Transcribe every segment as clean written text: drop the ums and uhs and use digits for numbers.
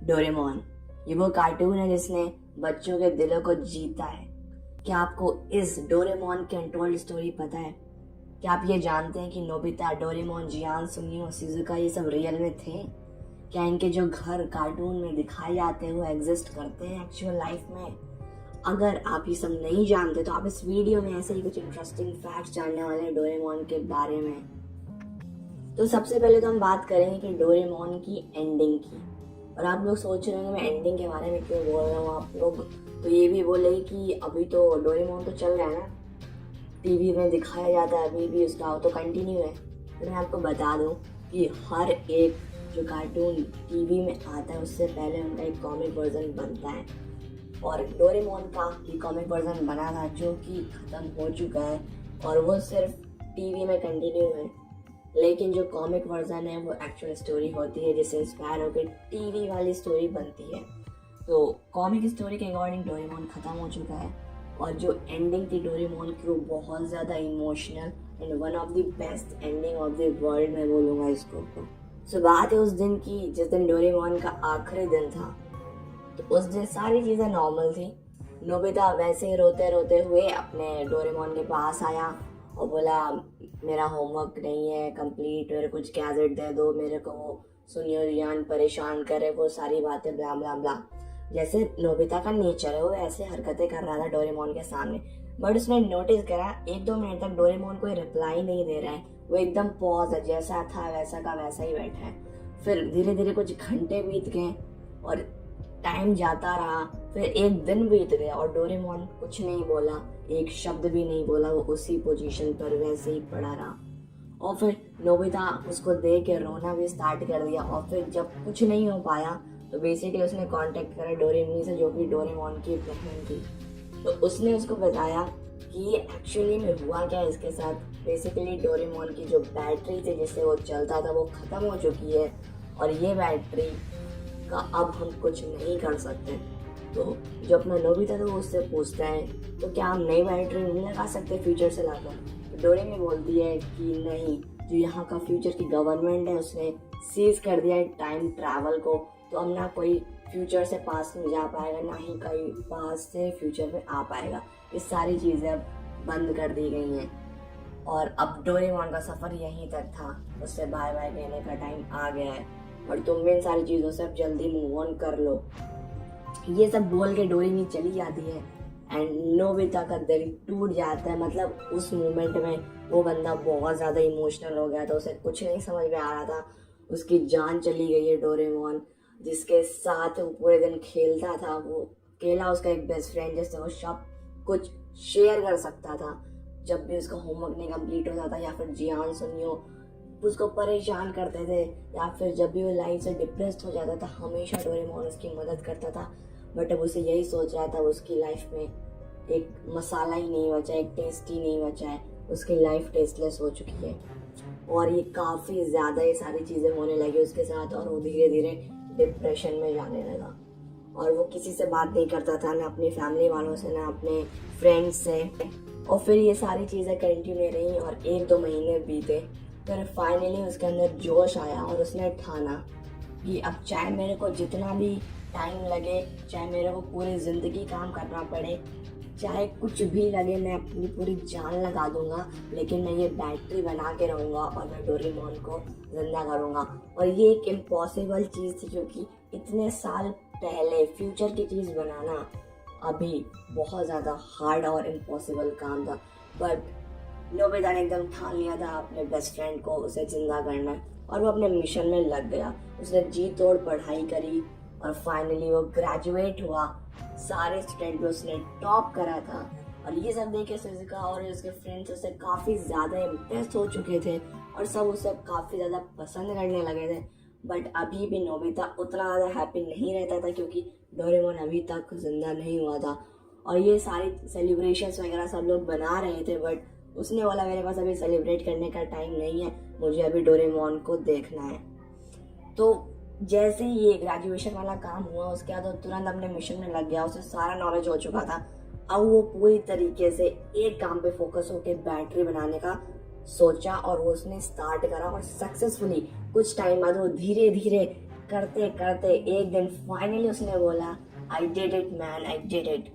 Doraemon ये वो cartoon है जिसने बच्चों के दिलों को जीता है। क्या आपको इस डोरेमोन की अनटोल्ड स्टोरी पता है? क्या आप ये जानते हैं कि नोबिता, डोरेमोन, जियान, सुनियो, शिजुका ये सब रियल में थे? क्या इनके जो घर कार्टून में दिखाए जाते हैं वो एग्जिस्ट करते हैं एक्चुअल लाइफ में? अगर आप ये सब नहीं जानते तो आप इस वीडियो में ऐसे ही कुछ इंटरेस्टिंग फैक्ट्स जानने वाले हैं डोरेमोन के बारे में। तो सबसे पहले तो हम बात करेंगे कि डोरेमोन की एंडिंग की। और आप लोग सोच रहे होंगे मैं एंडिंग के बारे में क्यों बोल रहा हूँ, आप लोग तो ये भी बोले कि अभी तो डोरेमोन तो चल रहा है ना, टीवी में दिखाया जाता है, अभी भी उसका तो कंटिन्यू है। तो मैं आपको बता दूं कि हर एक जो कार्टून टीवी में आता है उससे पहले उनका एक कॉमिक वर्जन बनता है। और डोरेमोन का ये कॉमिक वर्जन बना था जो कि ख़त्म हो चुका है और वो सिर्फ टीवी में कंटिन्यू है। लेकिन जो कॉमिक वर्जन है वो एक्चुअल स्टोरी होती है जिससे इंस्पायर होकर टीवी वाली स्टोरी बनती है। तो कॉमिक स्टोरी के अकॉर्डिंग डोरेमोन ख़त्म हो चुका है और जो एंडिंग थी डोरेमोन की वो बहुत ज़्यादा emotional and one of the best ending of the world मैं बोलूँगा इसको। सो बात है उस दिन की जिस दिन डोरेमोन का आखिरी दिन था। तो उस दिन सारी चीज़ें नॉर्मल थी। नोबिता वैसे ही रोते रोते हुए अपने डोरेमोन के पास आया और बोला मेरा होमवर्क नहीं है कंप्लीट, मेरे कुछ गैजेट दे दो, मेरे को वो सुनियो रियान परेशान करे, वो सारी बातें ब्ला ब्ला ब्ला। जैसे नोबिता का नेचर है वो ऐसे हरकतें कर रहा था डोरेमोन के सामने। बट उसने नोटिस करा 1-2 मिनट तक डोरेमोन कोई रिप्लाई नहीं दे रहा है, वो एकदम पॉज है, जैसा था वैसा का वैसा ही बैठा है। फिर धीरे धीरे कुछ घंटे बीत गए और टाइम जाता रहा। फिर एक दिन बीत गया और डोरेमोन कुछ नहीं बोला, एक शब्द भी नहीं बोला, वो उसी पोजीशन पर वैसे ही पड़ा रहा। और फिर नोबिता उसको देख के रोना भी स्टार्ट कर दिया। और फिर जब कुछ नहीं हो पाया तो बेसिकली उसने कांटेक्ट करा डोरेमी से जो कि डोरेमोन की बहन थी। तो उसने उसको बताया कि ये एक्चुअली में हुआ क्या है इसके साथ। बेसिकली डोरेमोन की जो बैटरी थी जिससे वो चलता था वो ख़त्म हो चुकी है और ये बैटरी का अब हम कुछ नहीं कर सकते। तो जो अपना नोबिता था वो उससे पूछता है तो क्या हम नई बैटरी नहीं लगा सकते फ्यूचर से लाकर? तो डोरेमी बोलती है कि नहीं, जो यहाँ का फ्यूचर की गवर्नमेंट है उसने सीज कर दिया है टाइम ट्रैवल को, तो अब ना कोई फ्यूचर से पास्ट में जा पाएगा ना ही कोई पास्ट से फ्यूचर में आ पाएगा। ये सारी चीज़ें अब बंद कर दी गई हैं और अब डोरेमोन का सफ़र यहीं तक था, उससे बाय बाय कहने का टाइम आ गया है और तुम भी इन सारी चीज़ों से अब जल्दी मूव ऑन कर लो। ये सब बोल के डोरेमी चली जाती है एंड नोबिता का दिल टूट जाता है। मतलब उस मोमेंट में वो बंदा बहुत ज़्यादा इमोशनल हो गया था, उसे कुछ नहीं समझ में आ रहा था, उसकी जान चली गई है। डोरेमोन जिसके साथ वो पूरे दिन खेलता था, वो अकेला उसका एक बेस्ट फ्रेंड जिससे वो सब कुछ शेयर कर सकता था। जब भी उसका होमवर्क नहीं कंप्लीट होता था या फिर जियान सुनियो उसको परेशान करते थे या फिर जब भी वो लाइफ से डिप्रेस्ड हो जाता था हमेशा डोरेमोन उसकी मदद करता था। बट अब उसे यही सोच रहा था उसकी लाइफ में एक मसाला ही नहीं बचा, एक टेस्ट ही नहीं बचा है, उसकी लाइफ टेस्टलेस हो चुकी है। और ये काफ़ी ज़्यादा ये सारी चीज़ें होने लगी उसके साथ और वो धीरे धीरे डिप्रेशन में जाने लगा और वो किसी से बात नहीं करता था, ना अपनी फैमिली वालों से ना अपने फ्रेंड्स से। और फिर ये सारी चीज़ें कंटिन्यू रही और 1-2 महीने बीते। फिर फाइनली उसके अंदर जोश आया और उसने ठाना कि अब चाहे मेरे को जितना भी टाइम लगे, चाहे मेरे को पूरी ज़िंदगी काम करना पड़े, चाहे कुछ भी लगे, मैं अपनी पूरी जान लगा दूंगा, लेकिन मैं ये बैटरी बना के रहूँगा और मैं डोरेमोन को जिंदा करूँगा। और ये एक इम्पॉसिबल चीज़ थी क्योंकि इतने साल पहले फ्यूचर की चीज़ बनाना अभी बहुत ज़्यादा हार्ड और इम्पॉसिबल काम था। बट नोबिता ने एकदम ठान लिया था अपने बेस्ट फ्रेंड को उसे जिंदा करना है और वो अपने मिशन में लग गया। उसने जी तोड़ पढ़ाई करी और फाइनली वो ग्रेजुएट हुआ। सारे स्टूडेंट में उसने टॉप करा था और ये सब देख के शिजुका और उसके फ्रेंड्स उससे काफ़ी ज़्यादा इम्प्रेस हो चुके थे और सब उसे काफ़ी ज़्यादा पसंद करने लगे थे। बट अभी भी नोबिता उतना ज़्यादा हैप्पी नहीं रहता था क्योंकि डोरेमोन अभी तक जिंदा नहीं हुआ था। और ये सारी सेलिब्रेशंस वगैरह सब लोग बना रहे थे बट उसने बोला मेरे पास अभी सेलिब्रेट करने का टाइम नहीं है, मुझे अभी डोरेमोन को देखना है। तो जैसे ही ये ग्रेजुएशन वाला काम हुआ उसके बाद वो तुरंत अपने मिशन में लग गया, उसे सारा नॉलेज हो चुका था। अब वो पूरी तरीके से एक काम पे फोकस होकर बैटरी बनाने का सोचा और वो उसने स्टार्ट करा और सक्सेसफुली कुछ टाइम बाद वो धीरे धीरे करते करते एक दिन फाइनली उसने बोला, I did it man, I did it.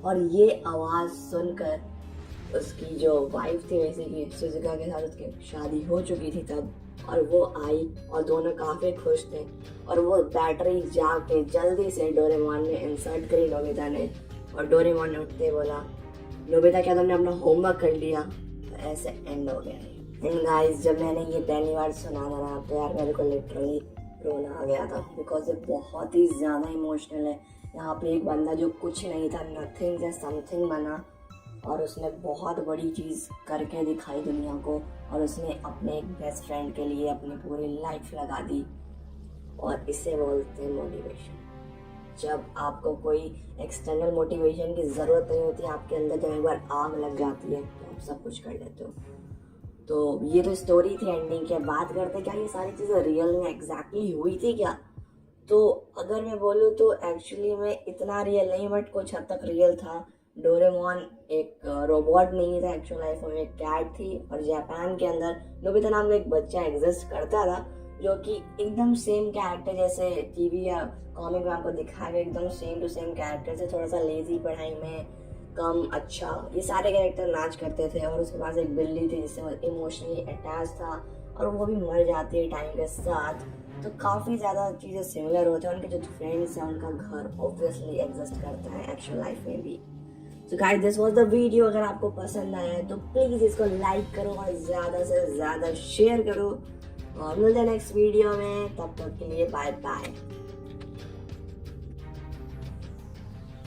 और ये आवाज़ सुनकर उसकी जो वाइफ थी, वैसे कि सुजुका के साथ उसकी शादी हो चुकी थी तब, और वो आई और दोनों काफ़ी खुश थे। और वो बैटरी जाके जल्दी से डोरेमोन में इंसर्ट करी नोबिता ने, और डोरेमोन ने उठते बोला, नोबिता क्या तुमने अपना होमवर्क कर लिया? तो ऐसे एंड हो गया। एंड गाइस, जब मैंने ये पहली बार सुना था ना, तो यार मेरे को लिटरली रोना आ गया था, बिकॉज ये बहुत ही ज़्यादा इमोशनल है। यहाँ पे एक बंदा जो कुछ नहीं था, नथिंग से समथिंग बना, और उसने बहुत बड़ी चीज़ करके दिखाई दुनिया को, और उसने अपने एक बेस्ट फ्रेंड के लिए अपनी पूरी लाइफ लगा दी। और इसे बोलते हैं मोटिवेशन। जब आपको कोई एक्सटर्नल मोटिवेशन की ज़रूरत नहीं होती, आपके अंदर जब एक बार आग लग जाती है तो आप सब कुछ कर लेते हो। तो ये तो स्टोरी थी एंडिंग की। बात करते क्या ये सारी चीज़ें रियल में एग्जैक्टली हुई थी क्या? तो अगर मैं बोलूँ तो एक्चुअली में इतना रियल नहीं, बट कुछ हद तक रियल था। डोरेमोन एक रोबोट नहीं था, एक्चुअल लाइफ में एक कैट थी, और जापान के अंदर नोबिता नाम का एक बच्चा एग्जिस्ट करता था, जो कि एकदम सेम कैरेक्टर जैसे टीवी या कॉमिक में आपको दिखाया गया, एकदम सेम टू सेम कैरेक्टर से, थोड़ा सा लेजी, पढ़ाई में कम अच्छा, ये सारे कैरेक्टर मैच करते थे। और उसके पास एक बिल्ली थी जिससे वो इमोशनली अटैच था, और वो भी मर जाती है टाइम के साथ। तो काफ़ी ज़्यादा चीज़ें सिमिलर होते हैं। उनके जो फ्रेंड्स हैं, उनका घर ऑब्वियसली एग्जिस्ट करता है एक्चुअल लाइफ में भी। So guys, this was the video. अगर आपको पसंद आया है तो प्लीज़ इसको लाइक करो और ज़्यादा से ज़्यादा शेयर करो, और मिलते हैं नेक्स्ट वीडियो में। तब तक के लिए बाय बाय।